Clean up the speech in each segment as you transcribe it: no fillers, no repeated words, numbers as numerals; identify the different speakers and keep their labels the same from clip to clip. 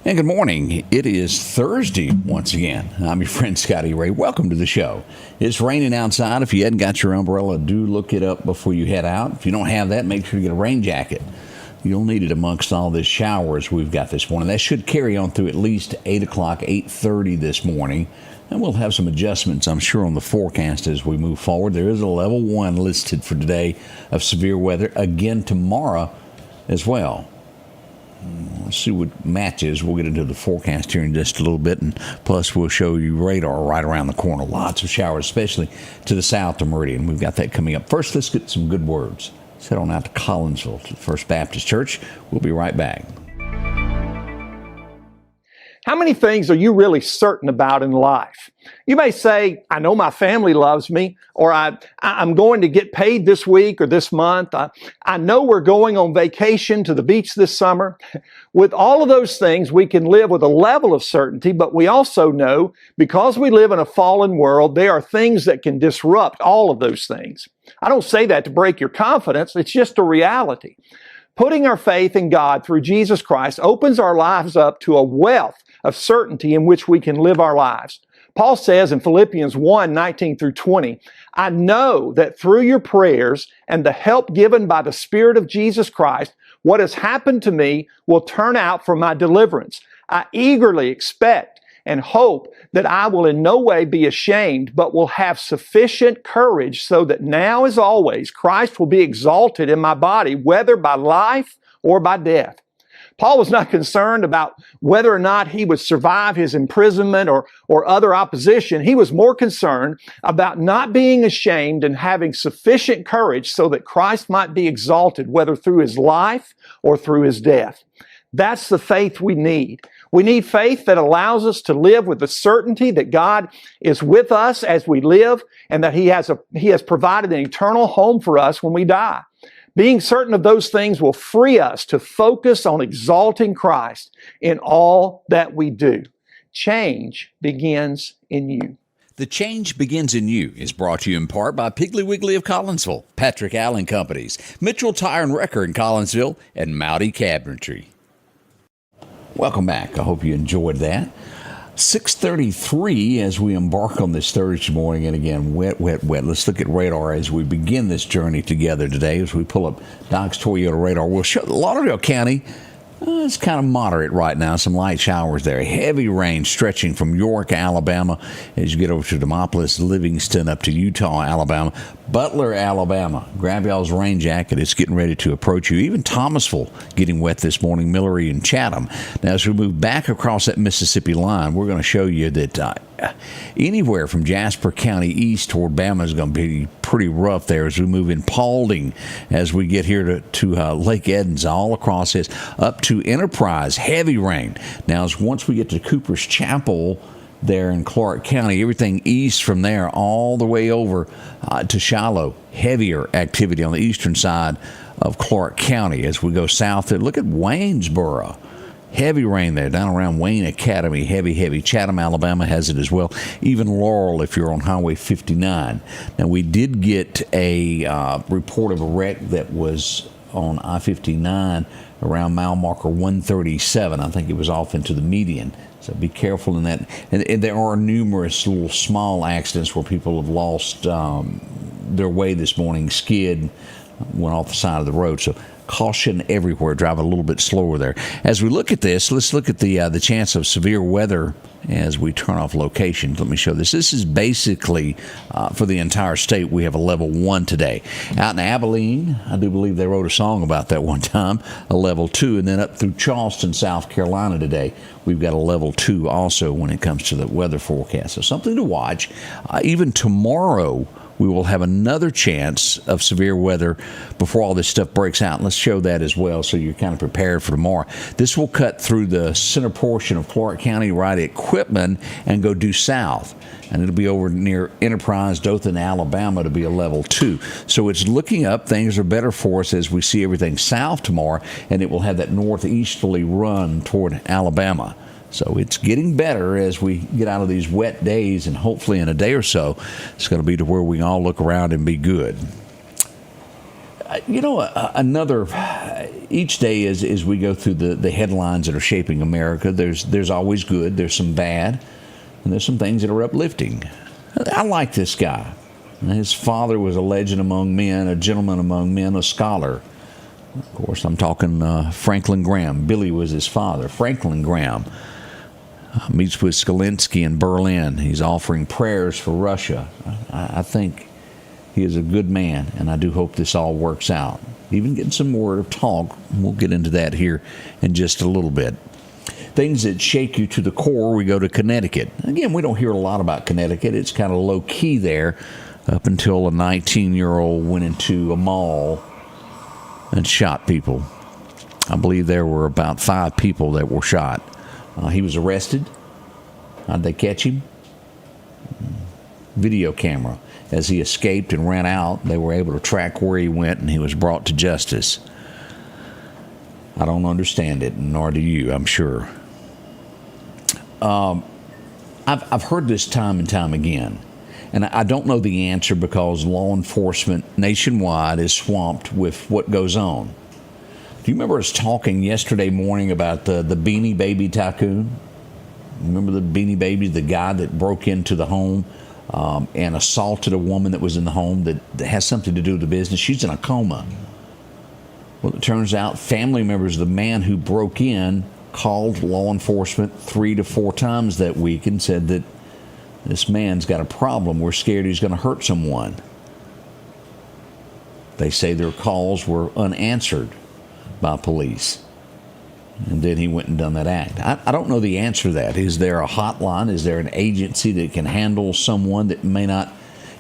Speaker 1: And good morning. It is Thursday once again. I'm your friend Scotty Ray. Welcome to the show. It's raining outside. If you hadn't got your umbrella, do look it up before you head out. If you don't have that, make sure you get a rain jacket. You'll need it amongst all this showers we've got this morning. That should carry on through at least 8 o'clock, 8:30 this morning. And we'll have some adjustments, I'm sure, on the forecast as we move forward. There is a level 1 listed for today of severe weather. Again tomorrow as well. Let's see what matches. We'll get into the forecast here in just a little bit, and plus we'll show you radar right around the corner. Lots of showers, especially to the south of Meridian. We've got that coming up. First, let's get some good words. Let's head on out to Collinsville, to the First Baptist Church. We'll be right back.
Speaker 2: How many things are you really certain about in life? You may say, I know my family loves me, or I'm going to get paid this week or this month. I know we're going on vacation to the beach this summer. With all of those things, we can live with a level of certainty, but we also know, because we live in a fallen world, there are things that can disrupt all of those things. I don't say that to break your confidence. It's just a reality. Putting our faith in God through Jesus Christ opens our lives up to a wealth of certainty in which we can live our lives. Paul says in Philippians 1:19 through 20, I know that through your prayers and the help given by the Spirit of Jesus Christ, what has happened to me will turn out for my deliverance. I eagerly expect and hope that I will in no way be ashamed, but will have sufficient courage so that now as always, Christ will be exalted in my body, whether by life or by death. Paul was not concerned about whether or not he would survive his imprisonment or other opposition. He was more concerned about not being ashamed and having sufficient courage so that Christ might be exalted, whether through his life or through his death. That's the faith we need. We need faith that allows us to live with the certainty that God is with us as we live and that He has provided an eternal home for us when we die. Being certain of those things will free us to focus on exalting Christ in all that we do. Change begins in you.
Speaker 1: The Change Begins in You is brought to you in part by Piggly Wiggly of Collinsville, Patrick Allen Companies, Mitchell Tire and Wrecker in Collinsville, and Mowdy Cabinetry. Welcome back. I hope you enjoyed that. 6:33 as we embark on this Thursday morning, and again, wet. Let's look at radar as we begin this journey together today. As we pull up Doc's Toyota radar, we'll show Lauderdale County. It's kind of moderate right now. Some light showers there. Heavy rain stretching from York, Alabama, as you get over to Demopolis, Livingston, up to Utah, Alabama. Butler, Alabama. Grab y'all's rain jacket. It's getting ready to approach you. Even Thomasville getting wet this morning, Millery and Chatham. Now, as we move back across that Mississippi line, we're going to show you that anywhere from Jasper County east toward Bama is going to be pretty rough there as we move in Paulding, as we get here to Lake Edens, all across this, up to Enterprise, heavy rain. Now, once we get to Cooper's Chapel there in Clark County, everything east from there all the way over to Shiloh, heavier activity on the eastern side of Clark County. As we go south, look at Waynesboro. Heavy rain there down around Wayne Academy. Heavy. Chatham, Alabama has it as well. Even Laurel if you're on Highway 59. Now, we did get a report of a wreck that was on I-59 around mile marker 137. I think it was off into the median. So be careful in that. And there are numerous little small accidents where people have lost their way this morning. Skid, went off the side of the road. So caution everywhere. Drive a little bit slower there. As we look at this, let's look at the chance of severe weather as we turn off locations. Let me show this. This is basically for the entire state. We have a level 1 today. Out in Abilene, I do believe they wrote a song about that one time, a level 2. And then up through Charleston, South Carolina today, we've got a level 2 also when it comes to the weather forecast. So something to watch. Even tomorrow, we will have another chance of severe weather before all this stuff breaks out. Let's show that as well so you're kind of prepared for tomorrow. This will cut through the center portion of Clark County right at Quitman and go due south. And it'll be over near Enterprise, Dothan, Alabama to be a level 2. So it's looking up. Things are better for us as we see everything south tomorrow, and it will have that northeasterly run toward Alabama. So it's getting better as we get out of these wet days, and hopefully in a day or so, it's going to be to where we can all look around and be good. Another, each day as we go through the headlines that are shaping America, there's always good, there's some bad, and there's some things that are uplifting. I like this guy. His father was a legend among men, a gentleman among men, a scholar. Of course, I'm talking Franklin Graham. Billy was his father. Franklin Graham meets with Zelensky in Berlin. He's offering prayers for Russia. I think he is a good man, and I do hope this all works out. Even getting some word of talk. We'll get into that here in just a little bit. Things that shake you to the core, we go to Connecticut. Again, we don't hear a lot about Connecticut. It's kind of low-key there up until a 19-year-old went into a mall and shot people. I believe there were about 5 people that were shot. He was arrested. How'd they catch him? Video camera. As he escaped and ran out, they were able to track where he went, and he was brought to justice. I don't understand it, nor do you, I'm sure. I've heard this time and time again, and I don't know the answer because law enforcement nationwide is swamped with what goes on. Do you remember us talking yesterday morning about the Beanie Baby tycoon? Remember the Beanie Baby, the guy that broke into the home and assaulted a woman that was in the home that has something to do with the business? She's in a coma. Well, it turns out family members of the man who broke in called law enforcement 3 to 4 times that week and said that this man's got a problem. We're scared he's going to hurt someone. They say their calls were unanswered by police. And then he went and done that act. I don't know the answer to that. Is there a hotline? Is there an agency that can handle someone that may not?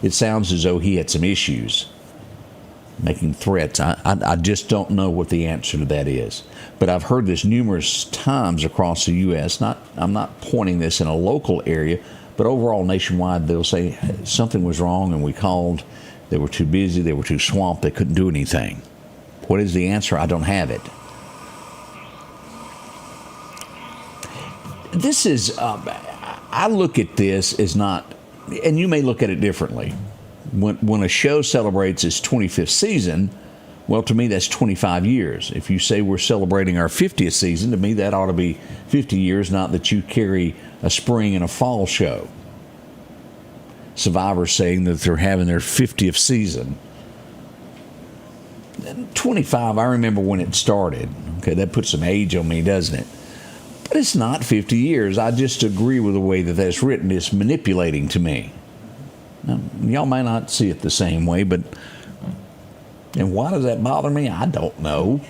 Speaker 1: It sounds as though he had some issues making threats. I just don't know what the answer to that is. But I've heard this numerous times across the U.S. I'm not pointing this in a local area, but overall nationwide, they'll say something was wrong and we called. They were too busy. They were too swamped. They couldn't do anything. What is the answer? I don't have it. This is, I look at this as not, and you may look at it differently. When a show celebrates its 25th season, well, to me, that's 25 years. If you say we're celebrating our 50th season, to me, that ought to be 50 years, not that you carry a spring and a fall show. Survivor's saying that they're having their 50th season. 25, I remember when it started. Okay, that puts some age on me, doesn't it? But it's not 50 years. I just agree with the way that that's written. It's manipulating to me. Now, y'all may not see it the same way, and why does that bother me? I don't know.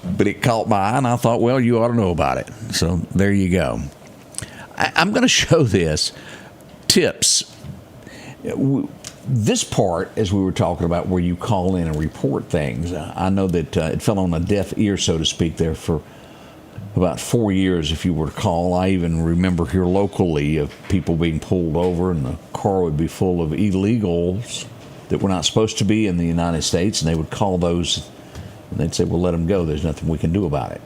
Speaker 1: But it caught my eye, and I thought, well, you ought to know about it. So there you go. I'm going to show this. Tips. This part, as we were talking about, where you call in and report things, I know that it fell on a deaf ear, so to speak, there for about 4 years, if you were to call. I even remember here locally of people being pulled over and the car would be full of illegals that were not supposed to be in the United States, and they would call those and they'd say, well, let them go. There's nothing we can do about it.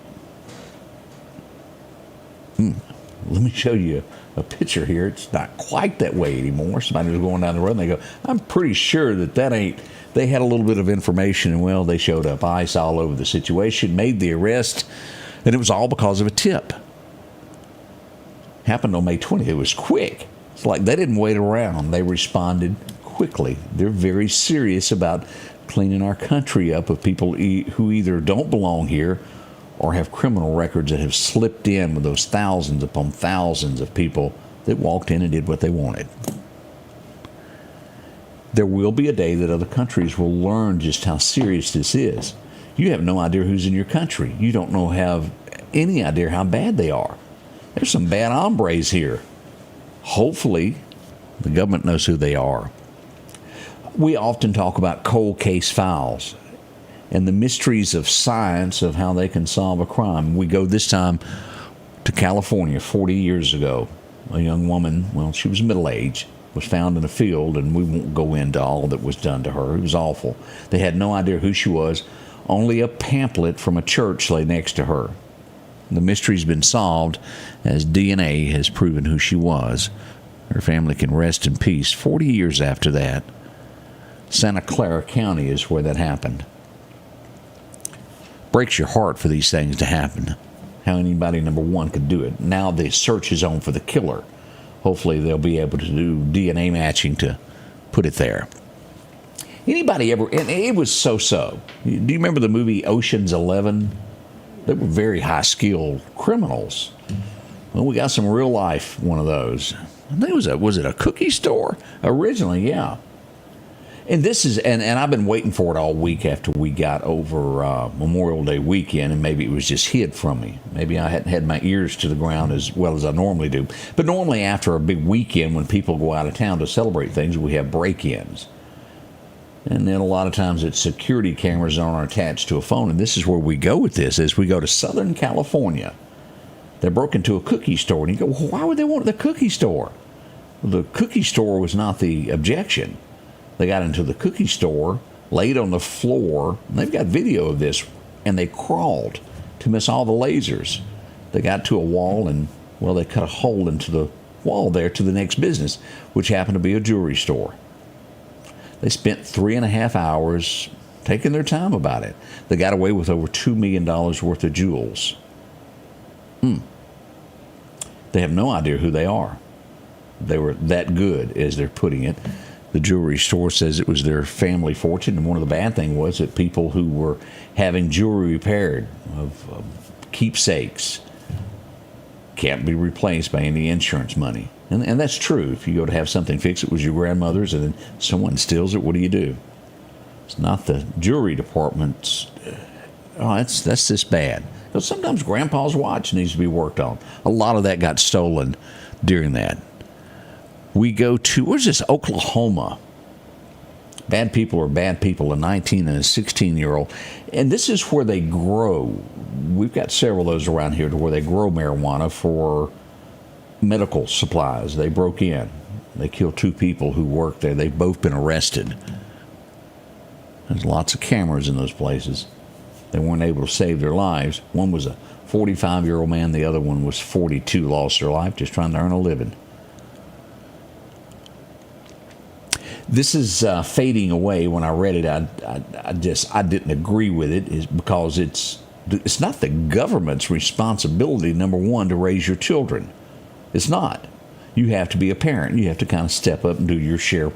Speaker 1: Let me show you a picture here. It's not quite that way anymore. Somebody was going down the road and they go, I'm pretty sure that ain't. They had a little bit of information, and well, they showed up ice all over the situation, made the arrest, and it was all because of a tip. Happened on May 20th. It was quick. It's like they didn't wait around. They responded quickly. They're very serious about cleaning our country up of people who either don't belong here or have criminal records that have slipped in with those thousands upon thousands of people that walked in and did what they wanted. There will be a day that other countries will learn just how serious this is. You have no idea who's in your country. You don't have any idea how bad they are. There's some bad hombres here. Hopefully, the government knows who they are. We often talk about cold case files and the mysteries of science of how they can solve a crime. We go this time to California 40 years ago. A young woman, well, she was middle-aged, was found in a field, and we won't go into all that was done to her. It was awful. They had no idea who she was. Only a pamphlet from a church lay next to her. The mystery's been solved as DNA has proven who she was. Her family can rest in peace. 40 years after that, Santa Clara County is where that happened. breaks your heart for these things to happen. How anybody, number one, could do it. Now the search is on for the killer. Hopefully they'll be able to do DNA matching to put it there. Anybody ever, and it was so-so. Do you remember the movie Ocean's 11? They were very high-skilled criminals. Well, we got some real-life one of those. I think was it a cookie store? Originally, yeah. And this is, and I've been waiting for it all week after we got over Memorial Day weekend, and maybe it was just hid from me. Maybe I hadn't had my ears to the ground as well as I normally do. But normally after a big weekend, when people go out of town to celebrate things, we have break-ins. And then a lot of times it's security cameras aren't attached to a phone. And this is where we go with this, as we go to Southern California. They broke into a cookie store, and you go, well, why would they want the cookie store? Well, the cookie store was not the objection. They got into the cookie store, laid on the floor, and they've got video of this, and they crawled to miss all the lasers. They got to a wall, and, well, they cut a hole into the wall there to the next business, which happened to be a jewelry store. They spent 3.5 hours taking their time about it. They got away with over $2 million worth of jewels. They have no idea who they are. They were that good, as they're putting it. The jewelry store says it was their family fortune, and one of the bad things was that people who were having jewelry repaired of keepsakes can't be replaced by any insurance money. And that's true. If you go to have something fixed, it was your grandmother's, and then someone steals it, what do you do? It's not the jewelry department's. That's this bad. Because sometimes Grandpa's watch needs to be worked on. A lot of that got stolen during that. We go to, where's this, Oklahoma? Bad people are bad people, a 19 and a 16-year-old. And this is where they grow. We've got several of those around here to where they grow marijuana for medical supplies. They broke in. They killed 2 people who worked there. They've both been arrested. There's lots of cameras in those places. They weren't able to save their lives. One was a 45-year-old man. The other one was 42, lost their life just trying to earn a living. This is fading away. When I read it, I didn't agree with it, is because it's not the government's responsibility, number one, to raise your children. It's not. You have to be a parent. You have to kind of step up and do your share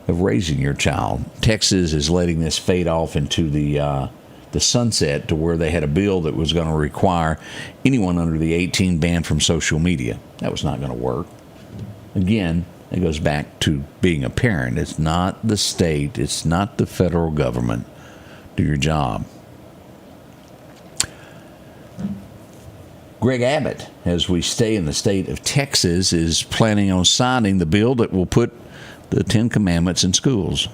Speaker 1: of raising your child. Texas is letting this fade off into the sunset, to where they had a bill that was going to require anyone under the 18 banned from social media. That was not going to work. Again, it goes back to being a parent. It's not the state. It's not the federal government. Do your job. Greg Abbott, as we stay in the state of Texas, is planning on signing the bill that will put the 10 Commandments in schools.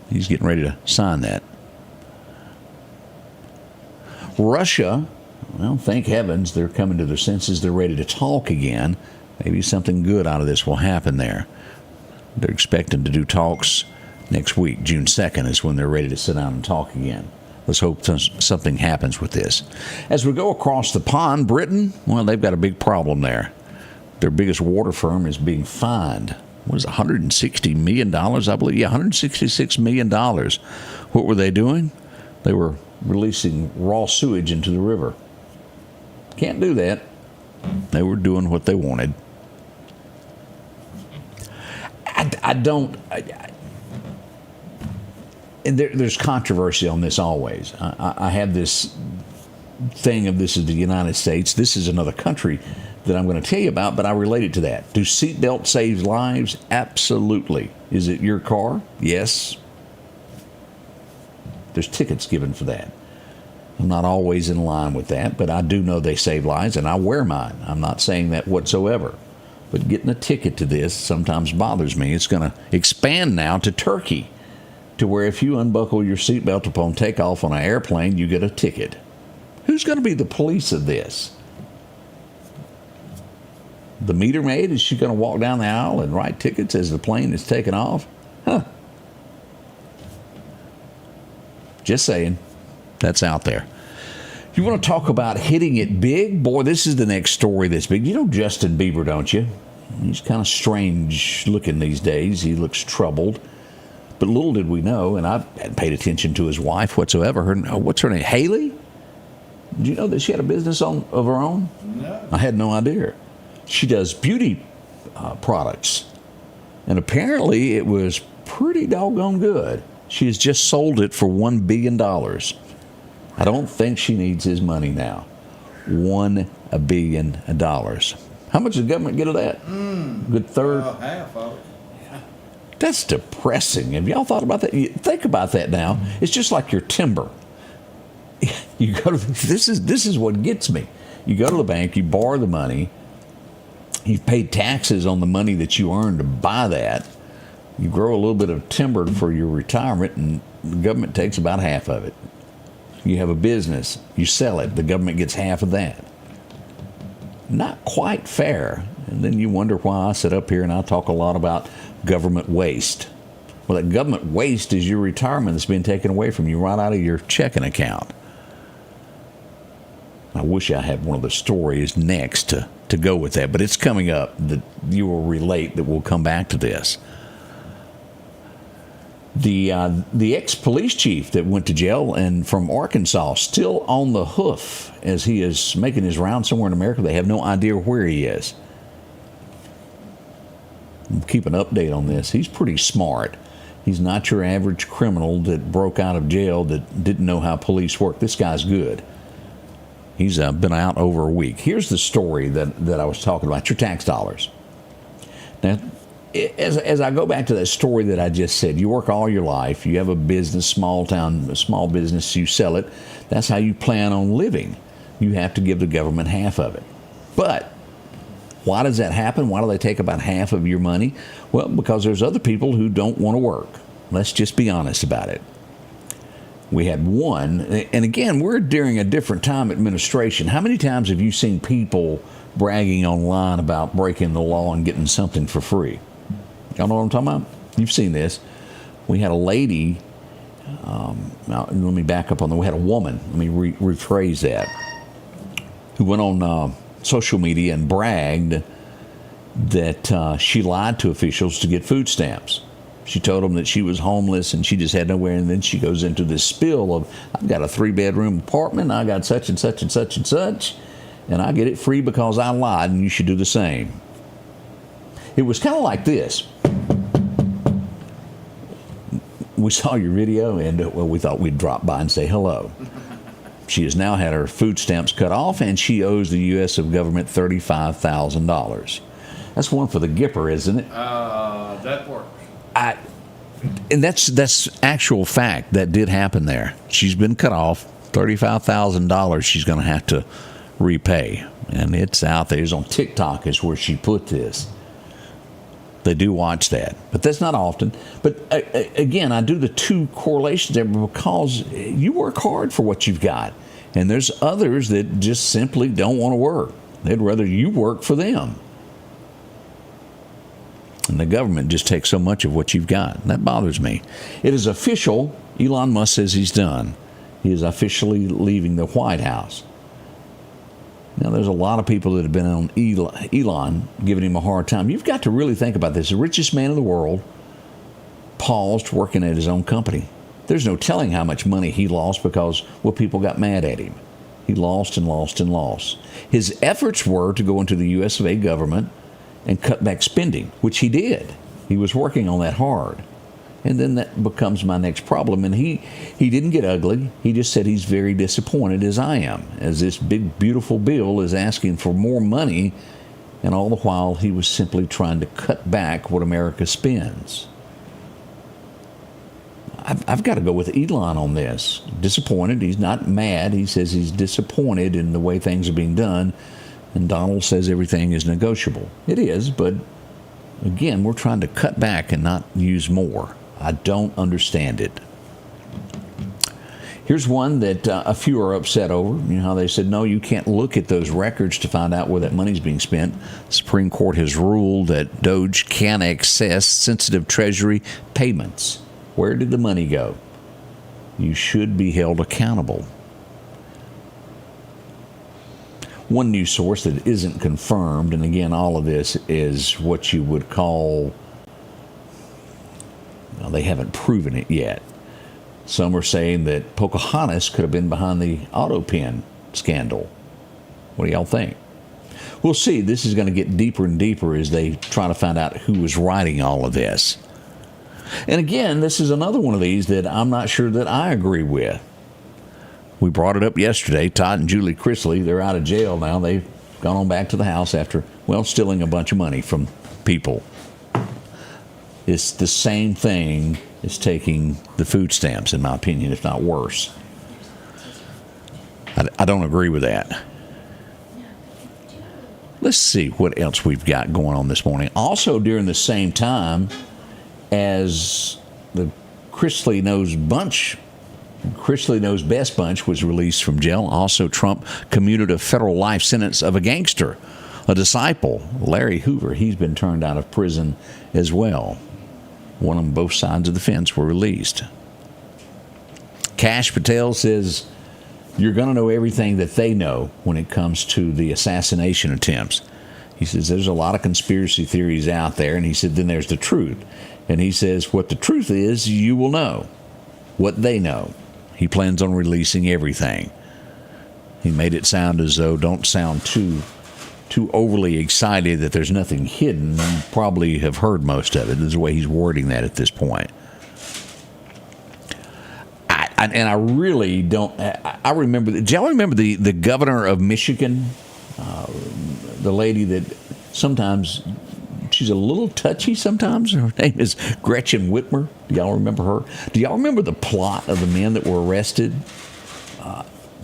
Speaker 1: He's getting ready to sign that. Russia, well, thank heavens, they're coming to their senses. They're ready to talk again. Maybe something good out of this will happen there. They're expecting to do talks next week. June 2nd is when they're ready to sit down and talk again. Let's hope something happens with this. As we go across the pond, Britain, well, they've got a big problem there. Their biggest water firm is being fined. What is it, $160 million, I believe? Yeah, $166 million. What were they doing? They were releasing raw sewage into the river. Can't do that. They were doing what they wanted. And there's controversy on this always. I have this thing of this is the United States. This is another country that I'm going to tell you about, but I relate it to that. Do seatbelts save lives? Absolutely. Is it your car? Yes. There's tickets given for that. I'm not always in line with that, but I do know they save lives, and I wear mine. I'm not saying that whatsoever. But getting a ticket to this sometimes bothers me. It's going to expand now to Turkey, to where if you unbuckle your seatbelt upon takeoff on an airplane, you get a ticket. Who's going to be the police of this? The meter maid? Is she going to walk down the aisle and write tickets as the plane is taking off? Huh. Just saying. That's out there. You want to talk about hitting it big? Boy, this is the next story that's big. You know Justin Bieber, don't you? He's kind of strange looking these days. He looks troubled. But little did we know, and I hadn't paid attention to his wife whatsoever. What's her name? Haley? Did you know that she had a business of her own?
Speaker 3: No.
Speaker 1: I had no idea. She does beauty products. And apparently it was pretty doggone good. She has just sold it for $1 billion. I don't think she needs his money now. $1 billion. How much does the government get of that? Good third?
Speaker 3: Half of it.
Speaker 1: That's depressing. Have y'all thought about that? Think about that now. It's just like your timber. You go to this is what gets me. You go to the bank, you borrow the money, you've paid taxes on the money that you earned to buy that. You grow a little bit of timber for your retirement, and the government takes about half of it. You have a business, you sell it, the government gets half of that. Not quite fair. And then you wonder why I sit up here and I talk a lot about government waste. Well, that government waste is your retirement that's being taken away from you right out of your checking account. I wish I had one of the stories next to go with that, but it's coming up that you will relate, that we'll come back to this. The ex-police chief that went to jail and from Arkansas still on the hoof as he is making his round somewhere in America. They have no idea where he is. Keep an update on this. He's pretty smart. He's not your average criminal that broke out of jail that didn't know how police work. This guy's good. He's been out over a week. Here's the story that I was talking about, your tax dollars. Now, as I go back to that story that I just said, you work all your life, you have a business, small business, you sell it. That's how you plan on living. You have to give the government half of it. But why does that happen? Why do they take about half of your money? Well, because there's other people who don't want to work. Let's just be honest about it. We had one, and again, we're during a different time administration. How many times have you seen people bragging online about breaking the law and getting something for free? Y'all know what I'm talking about? You've seen this. We had a lady, now, let me back up on that. We had a woman, let me rephrase that, who went on social media and bragged that she lied to officials to get food stamps. She told them that she was homeless and she just had nowhere, and then she goes into this spill of, I've got a 3-bedroom apartment, I got such and such and such and such, and I get it free because I lied, and you should do the same. It was kind of like this. We saw your video, and we thought we'd drop by and say hello. She has now had her food stamps cut off, and she owes the U.S. government $35,000. That's one for the Gipper, isn't it?
Speaker 3: That works.
Speaker 1: And that's actual fact. That did happen there. She's been cut off. $35,000 she's going to have to repay. And it's out there. It's on TikTok is where she put this. They do watch that. But that's not often. But again, I do the two correlations there because you work hard for what you've got. And there's others that just simply don't want to work. They'd rather you work for them. And the government just takes so much of what you've got. And that bothers me. It is official. Elon Musk says he's done. He is officially leaving the White House. Now, there's a lot of people that have been on Elon giving him a hard time. You've got to really think about this. The richest man in the world paused working at his own company. There's no telling how much money he lost because, well, people got mad at him. He lost and lost and lost. His efforts were to go into the U.S. government and cut back spending, which he did. He was working on that hard. And then that becomes my next problem. And he didn't get ugly. He just said he's very disappointed, as I am, as this big, beautiful bill is asking for more money, and all the while he was simply trying to cut back what America spends. I've got to go with Elon on this. Disappointed. He's not mad. He says he's disappointed in the way things are being done. And Donald says everything is negotiable. It is, but again, we're trying to cut back and not use more. I don't understand it. Here's one that a few are upset over. You know how they said, no, you can't look at those records to find out where that money's being spent. The Supreme Court has ruled that DOJ can access sensitive Treasury payments. Where did the money go? You should be held accountable. One news source that isn't confirmed, and again, all of this is what you would call They haven't proven it yet. Some are saying that Pocahontas could have been behind the auto pen scandal. What do y'all think? We'll see. This is going to get deeper and deeper as they try to find out who was writing all of this. And again, this is another one of these that I'm not sure that I agree with. We brought it up yesterday. Todd and Julie Chrisley, they're out of jail now. They've gone on back to the house after, stealing a bunch of money from people. It's the same thing as taking the food stamps, in my opinion, if not worse. I don't agree with that. Let's see what else we've got going on this morning. Also, during the same time as the Chrisley Knows Best bunch was released from jail, also Trump commuted a federal life sentence of a gangster, a disciple, Larry Hoover. He's been turned out of prison as well. One on both sides of the fence were released. Kash Patel says you're going to know everything that they know when it comes to the assassination attempts. He says there's a lot of conspiracy theories out there, and he said then there's the truth. And he says what the truth is, you will know what they know. He plans on releasing everything. He made it sound as though, don't sound too overly excited that there's nothing hidden. You probably have heard most of it. This is the way he's wording that at this point. I really don't. I remember. Do y'all remember the governor of Michigan, the lady that sometimes she's a little touchy sometimes? Her name is Gretchen Whitmer. Do y'all remember her? Do y'all remember the plot of the men that were arrested?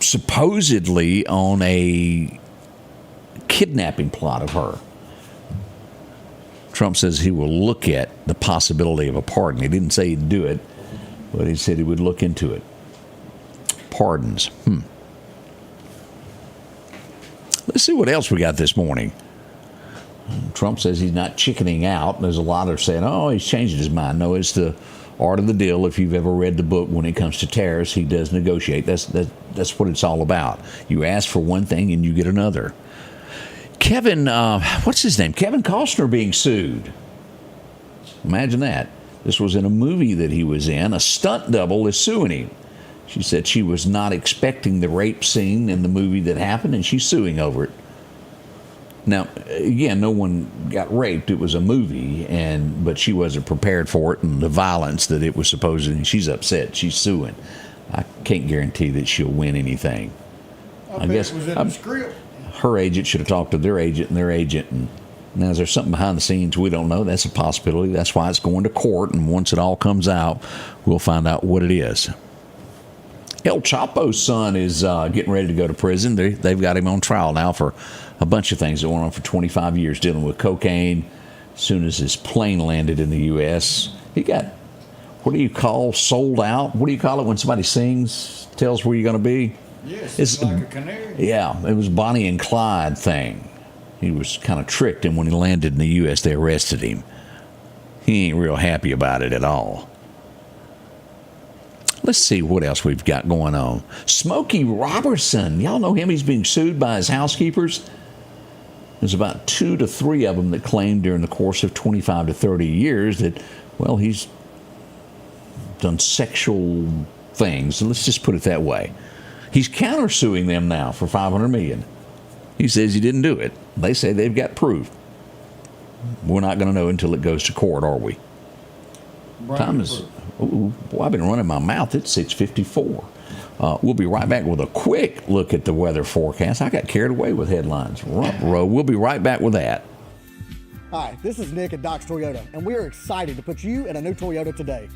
Speaker 1: Supposedly on a kidnapping plot of her. Trump says he will look at the possibility of a pardon. He didn't say he'd do it, but he said he would look into it. Pardons. Let's see what else we got this morning. Trump says he's not chickening out. There's a lot of saying, oh, he's changing his mind. No, it's the art of the deal. If you've ever read the book, when it comes to tariffs, he does negotiate. That's what it's all about. You ask for one thing and you get another. Kevin, what's his name? Kevin Costner being sued. Imagine that. This was in a movie that he was in. A stunt double is suing him. She said she was not expecting the rape scene in the movie that happened, and she's suing over it. Now, again, no one got raped. It was a movie, but she wasn't prepared for it, and the violence that it was supposed. She's upset. She's suing. I can't guarantee that she'll win anything.
Speaker 3: I guess it was in the script.
Speaker 1: Her agent should have talked to their agent, and now is there something behind the scenes we don't know? That's a possibility. That's why it's going to court, and once it all comes out, we'll find out what it is. El Chapo's son is getting ready to go to prison. They've got him on trial now for a bunch of things that went on for 25 years, dealing with cocaine. As soon as his plane landed in the U.S., he got, what do you call, sold out? What do you call it when somebody sings, tells where you're going to be?
Speaker 3: Yes, it's like a canary.
Speaker 1: Yeah, it was Bonnie and Clyde thing. He was kind of tricked, and when he landed in the U.S., they arrested him. He ain't real happy about it at all. Let's see what else we've got going on. Smokey Robertson. Y'all know him. He's being sued by his housekeepers. There's about 2 to 3 of them that claimed during the course of 25 to 30 years that, well, he's done sexual things. Let's just put it that way. He's countersuing them now for $500 million. He says he didn't do it. They say they've got proof. We're not going to know until it goes to court, are we? Time is... Ooh, boy, I've been running my mouth. It's 6:54. We'll be right back with a quick look at the weather forecast. I got carried away with headlines. We'll be right back with that.
Speaker 4: Hi, this is Nick at Doc's Toyota, and we are excited to put you in a new Toyota today.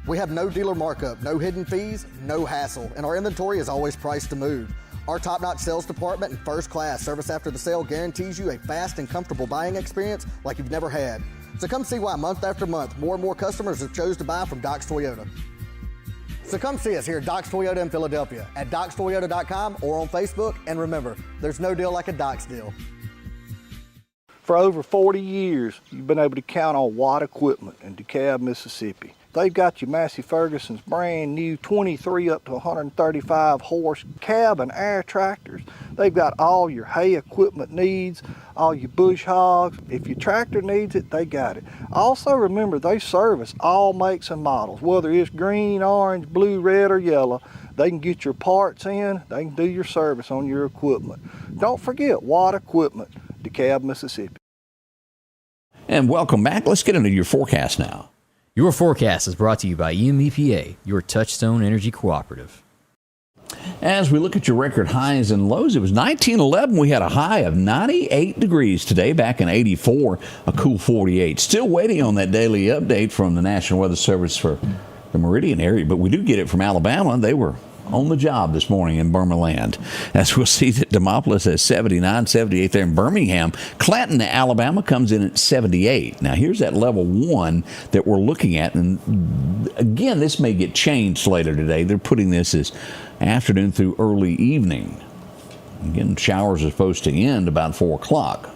Speaker 4: We have no dealer markup, no hidden fees, no hassle, and our inventory is always priced to move. Our top-notch sales department and first-class service after the sale guarantees you a fast and comfortable buying experience like you've never had. So come see why month after month, more and more customers have chose to buy from Doc's Toyota. So come see us here at Doc's Toyota in Philadelphia at docstoyota.com or on Facebook. And remember, there's no deal like a Doc's deal.
Speaker 5: For over 40 years, you've been able to count on Watt Equipment in DeKalb, Mississippi. They've got your Massey Ferguson's brand new 23 up to 135 horse cab and air tractors. They've got all your hay equipment needs, all your bush hogs. If your tractor needs it, they got it. Also remember, they service all makes and models, whether it's green, orange, blue, red, or yellow. They can get your parts in, they can do your service on your equipment. Don't forget Watt Equipment, DeKalb, Mississippi.
Speaker 1: And welcome back. Let's get into your forecast now.
Speaker 6: Your forecast is brought to you by EMEPA, your Touchstone Energy Cooperative.
Speaker 1: As we look at your record highs and lows, it was 1911. We had a high of 98 degrees today, back in 84, a cool 48. Still waiting on that daily update from the National Weather Service for the Meridian area, but we do get it from Alabama. They were on the job this morning in Burmaland. As we'll see that Demopolis has 79, 78 there in Birmingham. Clanton, Alabama comes in at 78. Now here's that level 1 that we're looking at. And again, this may get changed later today. They're putting this as afternoon through early evening. Again, showers are supposed to end about 4 o'clock.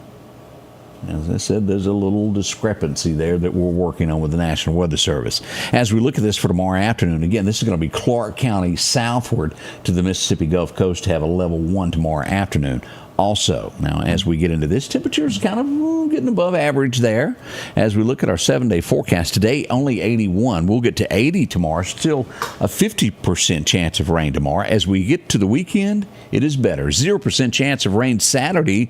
Speaker 1: As I said, there's a little discrepancy there that we're working on with the National Weather Service. As we look at this for tomorrow afternoon, again, this is going to be Clark County southward to the Mississippi Gulf Coast to have a level 1 tomorrow afternoon. Also, now as we get into this, temperatures kind of getting above average there. As we look at our 7-day forecast, today only 81. We'll get to 80 tomorrow. Still a 50% chance of rain tomorrow. As we get to the weekend, it is better. 0% chance of rain Saturday.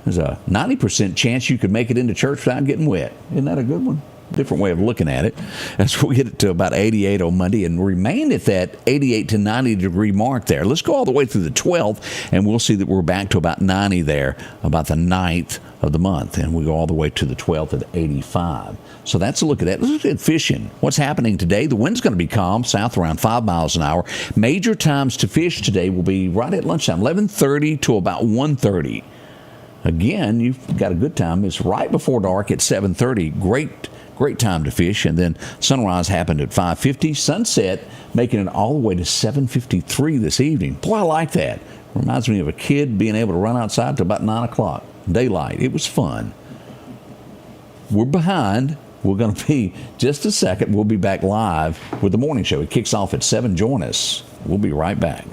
Speaker 1: There's a 90% chance you could make it into church without getting wet. Isn't that a good one? Different way of looking at it. As we get it to about 88 on Monday and remain at that 88 to 90 degree mark there. Let's go all the way through the 12th, and we'll see that we're back to about 90 there, about the 9th of the month. And we go all the way to the 12th at 85. So that's a look at that. Let's look at fishing. What's happening today? The wind's going to be calm, south around 5 miles an hour. Major times to fish today will be right at lunchtime, 11:30 to about 1:30. Again, you've got a good time. It's right before dark at 7:30. Great time to fish. And then sunrise happened at 5:50. Sunset making it all the way to 7:53 this evening. Boy, I like that. Reminds me of a kid being able to run outside to about 9 o'clock. Daylight. It was fun. We're behind. We're going to be just a second. We'll be back live with the morning show. It kicks off at 7. Join us. We'll be right back.